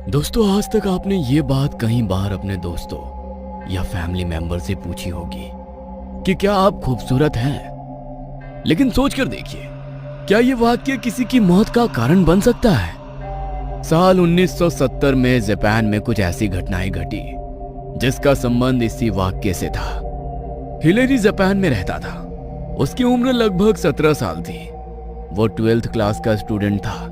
दोस्तों, आज तक आपने ये बात कई बार अपने दोस्तों या फैमिली मेंबर से पूछी होगी कि क्या आप खूबसूरत हैं। लेकिन सोच कर देखिए, क्या ये वाक्य किसी की मौत का कारण बन सकता है। साल 1970 में जापान में कुछ ऐसी घटनाएं घटी जिसका संबंध इसी वाक्य से था। हिलेरी जापान में रहता था। उसकी उम्र लगभग 17 साल थी। वो 12th क्लास का स्टूडेंट था।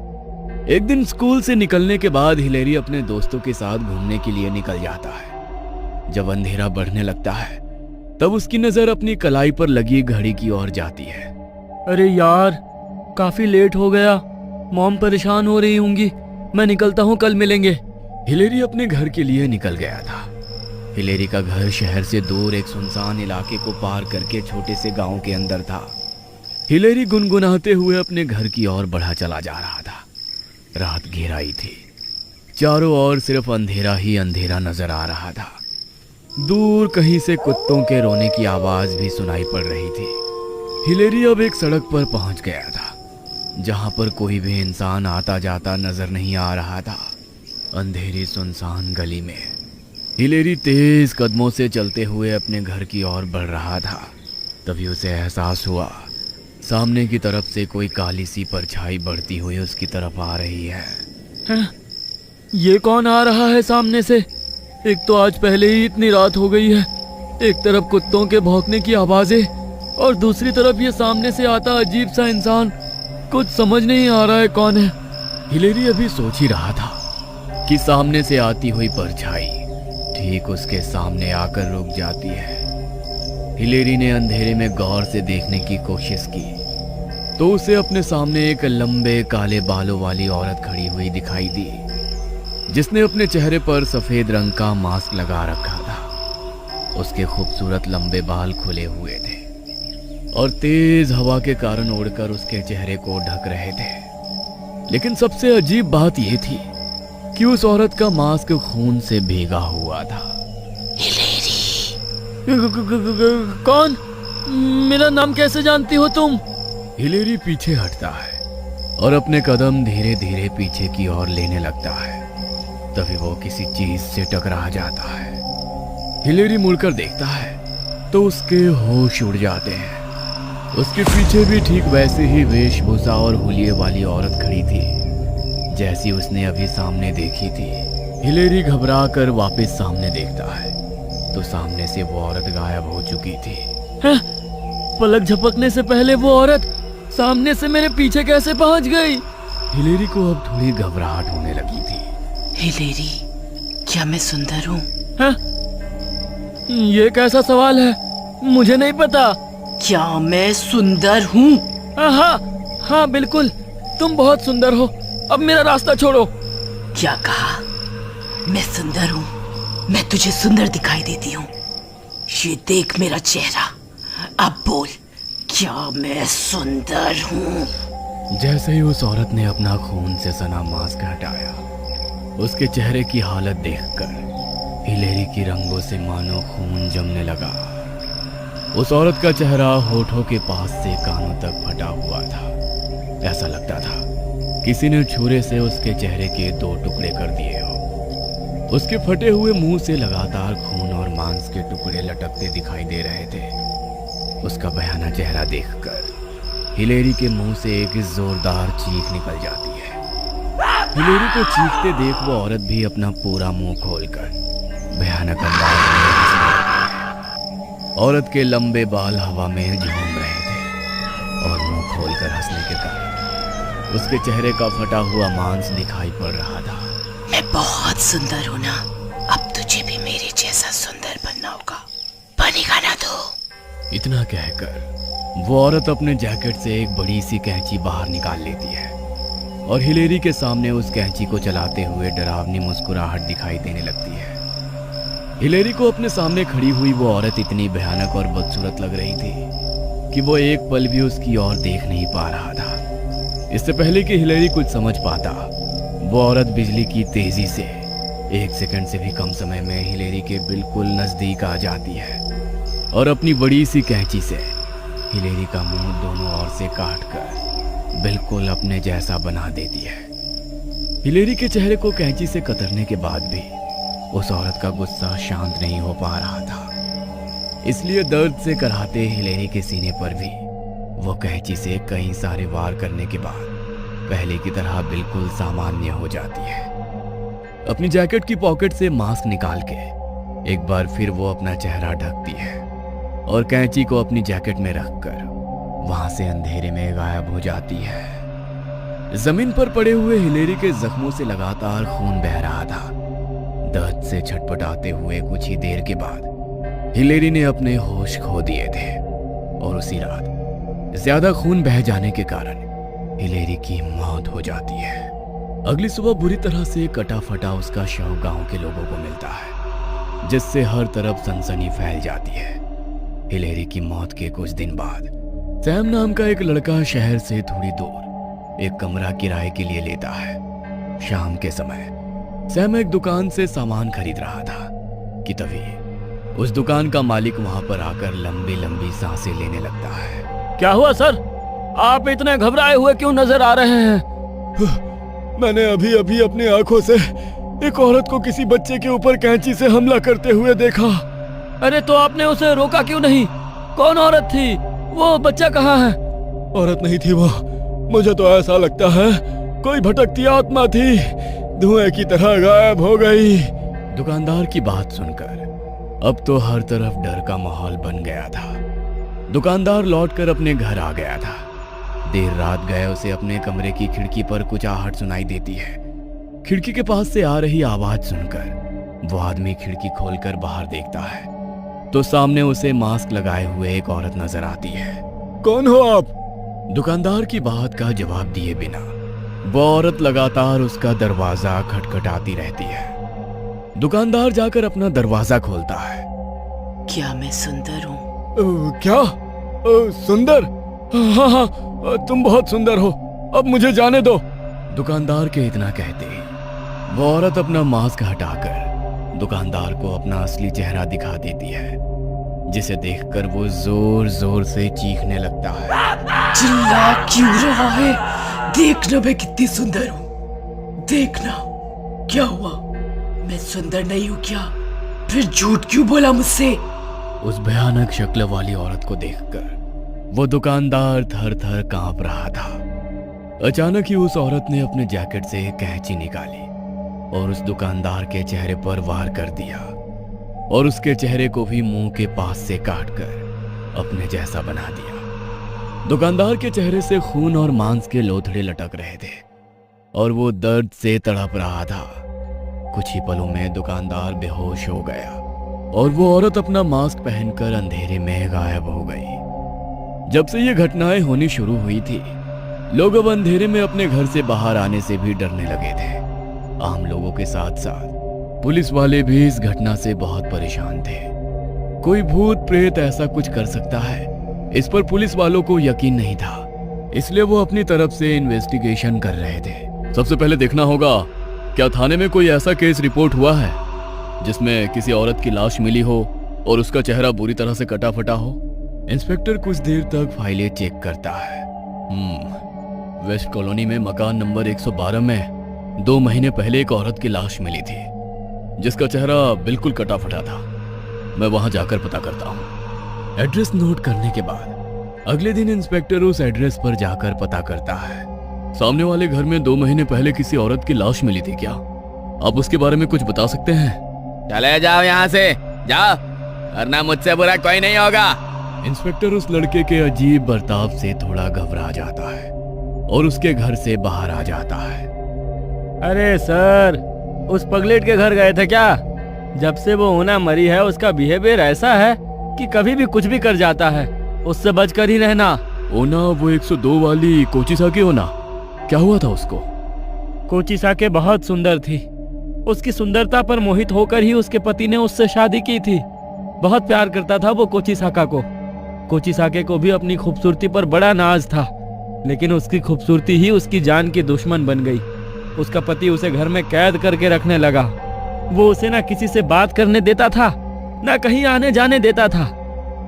एक दिन स्कूल से निकलने के बाद हिलेरी अपने दोस्तों के साथ घूमने के लिए निकल जाता है। जब अंधेरा बढ़ने लगता है तब उसकी नजर अपनी कलाई पर लगी घड़ी की ओर जाती है। अरे यार, काफी लेट हो गया। मॉम परेशान हो रही होंगी। मैं निकलता हूँ, कल मिलेंगे। हिलेरी अपने घर के लिए निकल गया था। हिलेरी का घर शहर से दूर एक सुनसान इलाके को पार करके छोटे से गांव के अंदर था। हिलेरी गुनगुनाते हुए अपने घर की ओर बढ़ा चला जा रहा था। रात घेराई थी। चारों ओर सिर्फ अंधेरा ही अंधेरा नजर आ रहा था। दूर कहीं से कुत्तों के रोने की आवाज भी सुनाई पड़ रही थी। हिलेरी अब एक सड़क पर पहुंच गया था जहां पर कोई भी इंसान आता जाता नजर नहीं आ रहा था। अंधेरी सुनसान गली में हिलेरी तेज कदमों से चलते हुए अपने घर की ओर बढ़ रहा था। तभी उसे एहसास हुआ सामने की तरफ से कोई काली सी परछाई बढ़ती हुई उसकी तरफ आ रही है। हैं? ये कौन आ रहा है सामने से? एक तो आज पहले ही इतनी रात हो गई है। एक तरफ कुत्तों के भौंकने की आवाजें और दूसरी तरफ ये सामने से आता अजीब सा इंसान। कुछ समझ नहीं आ रहा है कौन है। हिलेरी अभी सोच ही रहा था कि सामने से आती हुई परछाई ठीक उसके सामने आकर रुक जाती है। हिलेरी ने अंधेरे में गौर से देखने की कोशिश की तो उसे अपने सामने एक लंबे काले बालों वाली औरत खड़ी हुई दिखाई दी, जिसने अपने चेहरे पर सफेद रंग का मास्क लगा रखा था। उसके खूबसूरत लंबे बाल खुले हुए थे और तेज हवा के कारण उड़कर उसके चेहरे को ढक रहे थे। लेकिन सबसे अजीब बात यह थी कि उस औरत का मास्क खून से भीगा हुआ था। कौन? मेरा नाम कैसे जानती हो तुम? हिलेरी पीछे हटता है और अपने कदम धीरे धीरे पीछे की ओर लेने लगता है। तभी वो किसी चीज से टकरा जाता है। हिलेरी मुड़कर देखता है तो उसके होश उड़ जाते हैं। उसके पीछे भी ठीक वैसे ही वेशभूषा और हुलिये वाली औरत खड़ी थी जैसी उसने अभी सामने देखी थी। हिलेरी घबरा कर वापस सामने देखता है तो सामने से वो औरत गायब हो चुकी थी। हैं? पलक झपकने से पहले वो औरत सामने से मेरे पीछे कैसे पहुंच गई? हिलेरी को अब थोड़ी घबराहट होने लगी थी। हिलेरी, क्या मैं सुंदर हूँ? हैं? ये कैसा सवाल है? मुझे नहीं पता। क्या मैं सुंदर हूँ? हाँ हाँ, बिल्कुल, तुम बहुत सुंदर हो। अब मेरा रास्ता छोड़ो। क्या कहा? मैं सुंदर हूँ? मैं तुझे सुंदर दिखाई देती हूँ। ये देख मेरा चेहरा। अब बोल, क्या मैं सुंदर हूँ? जैसे ही उस औरत ने अपना खून से सना मास्क हटाया, उसके चेहरे की हालत देखकर हिलेरी की रंगों से मानो खून जमने लगा। उस औरत का चेहरा होठों के पास से कानों तक फटा हुआ था। ऐसा लगता था किसी ने छुरे से उसके चेहरे के 2 टुकड़े कर दिए हो। उसके फटे हुए मुंह से लगातार खून और मांस के टुकड़े लटकते दिखाई दे रहे थे। उसका भयानक चेहरा देखकर हिलेरी के मुंह से एक जोरदार चीख निकल जाती है। हिलेरी को चीखते देख वो औरत भी अपना पूरा मुंह खोलकर भयानक अंदाज में हंसने लगती है। औरत के लंबे बाल हवा में झूम रहे थे और मुंह खोलकर हंसने के कारण उसके चेहरे का फटा हुआ मांस दिखाई पड़ रहा था। मैं बहुत सुंदर हूँ ना? अब तुझे भी मेरे जैसा सुंदर बनना होगा। बनेगा ना तो? इतना कहकर वो औरत अपने जैकेट से एक बड़ी सी कैंची बाहर निकाल लेती है और हिलेरी के सामने उस कैंची को चलाते हुए डरावनी मुस्कुराहट दिखाई देने लगती है। हिलेरी को अपने सामने खड़ी हुई वो औरत इतनी भयानक और बदसूरत लग रही थी कि वो एक पल भी उसकी ओर देख नहीं पा रहा था। इससे पहले कि हिलेरी कुछ समझ पाता, वो औरत बिजली की तेजी से 1 सेकंड से भी कम समय में हिलेरी के बिल्कुल नजदीक आ जाती है और अपनी बड़ी सी कैंची से हिलेरी का मुंह दोनों ओर से काट कर बिल्कुल अपने जैसा बना देती है। हिलेरी के चेहरे को कैंची से कतरने के बाद भी उस औरत का गुस्सा शांत नहीं हो पा रहा था। इसलिए दर्द से कराहते हिलेरी के सीने पर भी वो कैंची से कई सारे वार करने के बाद पहले की तरह बिल्कुल सामान्य हो जाती है। अपनी जैकेट की पॉकेट से मास्क निकाल के एक बार फिर वो अपना चेहरा ढकती है और कैंची को अपनी जैकेट में रखकर वहां से अंधेरे में गायब हो जाती है। जमीन पर पड़े हुए हिलेरी के जख्मों से लगातार खून बह रहा था। दर्द से छटपटाते हुए कुछ ही देर के बाद हिलेरी ने अपने होश खो दिए थे और उसी रात ज्यादा खून बह जाने के कारण हिलेरी की मौत हो जाती है। अगली सुबह बुरी तरह से कटा फटा उसका शव गांव के लोगों को मिलता है, जिससे हर तरफ सनसनी फैल जाती है। हिलेरी की मौत के कुछ दिन बाद सैम नाम का एक लड़का शहर से थोड़ी दूर एक कमरा किराए के लिए लेता है। शाम के समय सैम एक दुकान से सामान खरीद रहा था कि तभी उस दुकान का मालिक वहां पर आकर लंबी लंबी सांसें लेने लगता है। क्या हुआ सर? आप इतने घबराए हुए क्यों नजर आ रहे हैं? मैंने अभी अभी अपनी आंखों से एक औरत को किसी बच्चे के ऊपर कैंची से हमला करते हुए देखा। अरे तो आपने उसे रोका क्यों नहीं? कौन औरत थी? वो बच्चा कहाँ है? औरत नहीं थी वो, मुझे तो ऐसा लगता है कोई भटकती आत्मा थी, धुएं की तरह गायब हो गई। दुकानदार की बात सुनकर अब तो हर तरफ डर का माहौल बन गया था। दुकानदार लौटकर अपने घर आ गया था। देर रात गए उसे अपने कमरे की खिड़की पर कुछ आहट सुनाई देती है। खिड़की के पास से आ रही आवाज सुनकर वो आदमी खिड़की खोलकर बाहर देखता है तो सामने उसे मास्क लगाए हुए एक औरत नजर आती है। कौन हो आप? दुकानदार की बात का जवाब दिए बिना वो औरत लगातार उसका दरवाजा खटखटाती रहती है। दुकानदार जाकर अपना दरवाजा खोलता है। क्या मैं सुंदर हूँ? क्या? सुंदर? हाँ हाँ, तुम बहुत सुंदर हो, अब मुझे जाने दो। दुकानदार के इतना कहते ही वो औरत अपना मास्क हटाकर दुकानदार को अपना असली चेहरा दिखा देती है, जिसे देखकर वो जोर जोर से चीखने लगता है। चिल्ला क्यों रहा है? देखना मैं कितनी सुंदर हूँ, देखना। क्या हुआ, मैं सुंदर नहीं हूँ क्या? फिर झूठ क्यों बोला मुझसे? उस भयानक शक्ल वाली औरत को देखकर वो दुकानदार थर थर कांप रहा था। अचानक ही उस औरत ने अपने जैकेट से एक कैंची निकाली और उस दुकानदार के चेहरे पर वार कर दिया और उसके चेहरे को भी मुंह के पास से काटकर अपने जैसा बना दिया। दुकानदार के चेहरे से खून और मांस के लोथड़े लटक रहे थे और वो दर्द से तड़प रहा था। कुछ ही पलों में दुकानदार बेहोश हो गया और वो औरत अपना मास्क पहनकर अंधेरे में गायब हो गई। जब से ये घटनाएं होनी शुरू हुई थी, लोग अब अंधेरे में अपने घर से बाहर आने से भी डरने लगे थे। आम लोगों के साथ साथ पुलिस वाले भी इस घटना से बहुत परेशान थे। कोई भूत प्रेत ऐसा कुछ कर सकता है, इस पर पुलिस वालों को यकीन नहीं था, इसलिए वो अपनी तरफ से इन्वेस्टिगेशन कर रहे थे। सबसे पहले देखना होगा क्या थाने में कोई ऐसा केस रिपोर्ट हुआ है जिसमें किसी औरत की लाश मिली हो और उसका चेहरा बुरी तरह से कटा फटा हो। इंस्पेक्टर कुछ देर तक फाइलें चेक करता है। वेस्ट कॉलोनी में मकान नंबर 112 में 2 महीने पहले एक औरत की लाश मिली थी जिसका चेहरा बिल्कुल कटा फटा था। मैं वहां जाकर पता करता हूँ। एड्रेस नोट करने के बाद अगले दिन इंस्पेक्टर उस एड्रेस पर जाकर पता करता है। सामने वाले घर में 2 महीने पहले किसी औरत की लाश मिली थी क्या? आप उसके बारे में कुछ बता सकते हैं? चले जाओ यहाँ से, जाओ, वरना मुझसे बुरा कोई नहीं होगा। इंस्पेक्टर उस लड़के के अजीब बर्ताव से थोड़ा घबरा जाता है और उसके घर से बाहर आ जाता है। अरे सर, उस पगलेट के घर गए थे क्या? जब से वो ओना मरी है उसका बिहेवियर ऐसा है कि कभी भी कुछ भी कर जाता है, उससे बचकर ही रहना। ओना वो 102 वाली कोचिसाकी ओना, क्या हुआ था उसको? कोचिसाके बहुत सुंदर थी। उसकी सुंदरता पर मोहित होकर ही उसके पति ने उससे शादी की थी। बहुत प्यार करता था वो कोचिसाका को। कोचिसाके को भी अपनी खूबसूरती पर बड़ा नाज था, लेकिन उसकी खूबसूरती ही उसकी जान की दुश्मन बन गई। उसका पति उसे घर में कैद करके रखने लगा। वो उसे ना किसी से बात करने देता था, ना कहीं आने जाने देता था।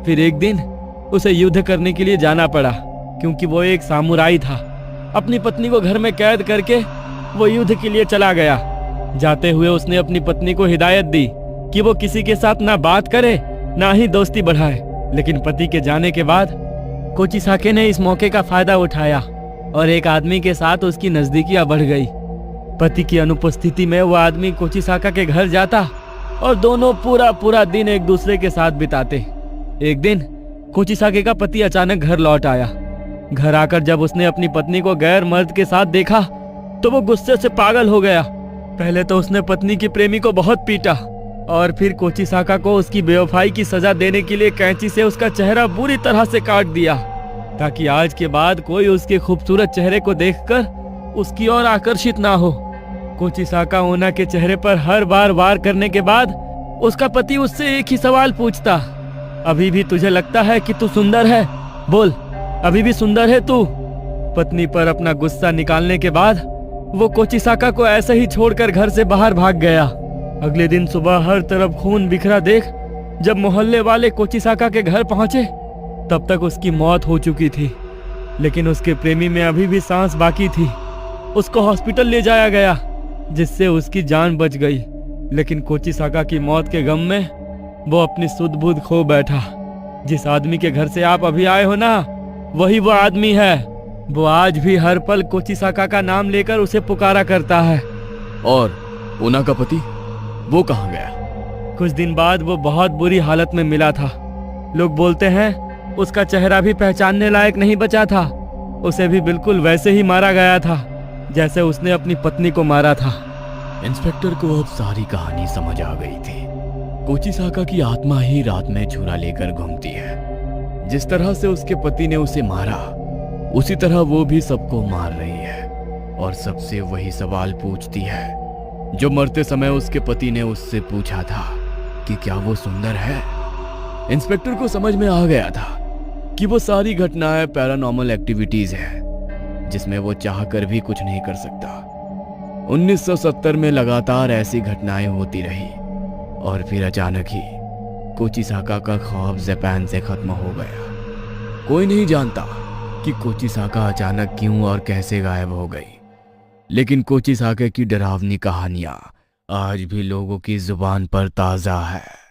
फिर एक दिन उसे युद्ध करने के लिए जाना पड़ा, क्योंकि वो एक सामुराई था। अपनी पत्नी को घर में कैद करके वो युद्ध के लिए चला गया। जाते हुए उसने अपनी पत्नी को हिदायत दी कि वो किसी के साथ ना बात करे ना ही दोस्ती बढ़ाए। लेकिन पति के जाने के बाद कोचिसाके ने इस मौके का फायदा उठाया और एक आदमी के साथ उसकी नजदीकियां बढ़ गई। पति की अनुपस्थिति में वो आदमी कोचिसाका के घर जाता और दोनों पूरा दिन एक दूसरे के साथ बिताते। एक दिन कोचिसाके का पति अचानक घर लौट आया। घर आकर जब उसने अपनी पत्नी को गैर मर्द के साथ देखा तो वो गुस्से से पागल हो गया। पहले तो उसने पत्नी की प्रेमी को बहुत पीटा और फिर कोचिसाका को उसकी बेवफाई की सजा देने के लिए कैंची से उसका चेहरा बुरी तरह से काट दिया, ताकि आज के बाद कोई उसके खूबसूरत चेहरे को देखकर उसकी ओर आकर्षित ना हो। कोचिसाका ओना के चेहरे पर हर बार वार करने के बाद उसका पति उससे एक ही सवाल पूछता, अभी भी तुझे लगता है कि तू सुंदर है? बोल, अभी भी सुंदर है तू? पत्नी पर अपना गुस्सा निकालने के बाद वो कोचिसाका को ऐसे ही छोड़कर घर से बाहर भाग गया। अगले दिन सुबह हर तरफ खून बिखरा देख जब मोहल्ले वाले कोचिसाका के घर पहुंचे तब तक उसकी मौत हो चुकी थी, लेकिन उसके प्रेमी में अभी भी सांस बाकी थी। उसको हॉस्पिटल ले जाया गया जिससे उसकी जान बच गई, लेकिन कोचिसाका की मौत के गम में वो अपनी सुध बुध खो बैठा। जिस आदमी के घर से आप अभी आए हो ना, वही वो आदमी है। वो आज भी हर पल कोचिसाका का नाम लेकर उसे पुकारा करता है। और ओना का पति वो कहाँ गया? कुछ दिन बाद वो बहुत बुरी हालत में मिला था। लोग बोलते हैं उसका चेहरा भी पहचानने लायक नहीं बचा था। उसे भी बिल्कुल वैसे ही मारा गया था जैसे उसने अपनी पत्नी को मारा था। इंस्पेक्टर को अब सारी कहानी समझ आ गई थी। कोचिसाका की आत्मा ही रात में छुरा लेकर घूमती है। जिस तरह से उसके पति ने उसे मारा उसी तरह वो भी सबको मार रही है और सबसे वही सवाल पूछती है जो मरते समय उसके पति ने उससे पूछा था कि क्या वो सुंदर है। इंस्पेक्टर को समझ में आ गया था कि वो सारी घटनाएं पैरानॉर्मल एक्टिविटीज है जिसमें वो चाहकर भी कुछ नहीं कर सकता। 1970 में लगातार ऐसी घटनाएं होती रही और फिर अचानक ही कोचिसाका का ख्वाब जापान से खत्म हो गया। कोई नहीं जानता कि कोचिसाका अचानक क्यों और कैसे गायब हो गई, लेकिन कोचिसाका की डरावनी कहानियां आज भी लोगों की जुबान पर ताजा है।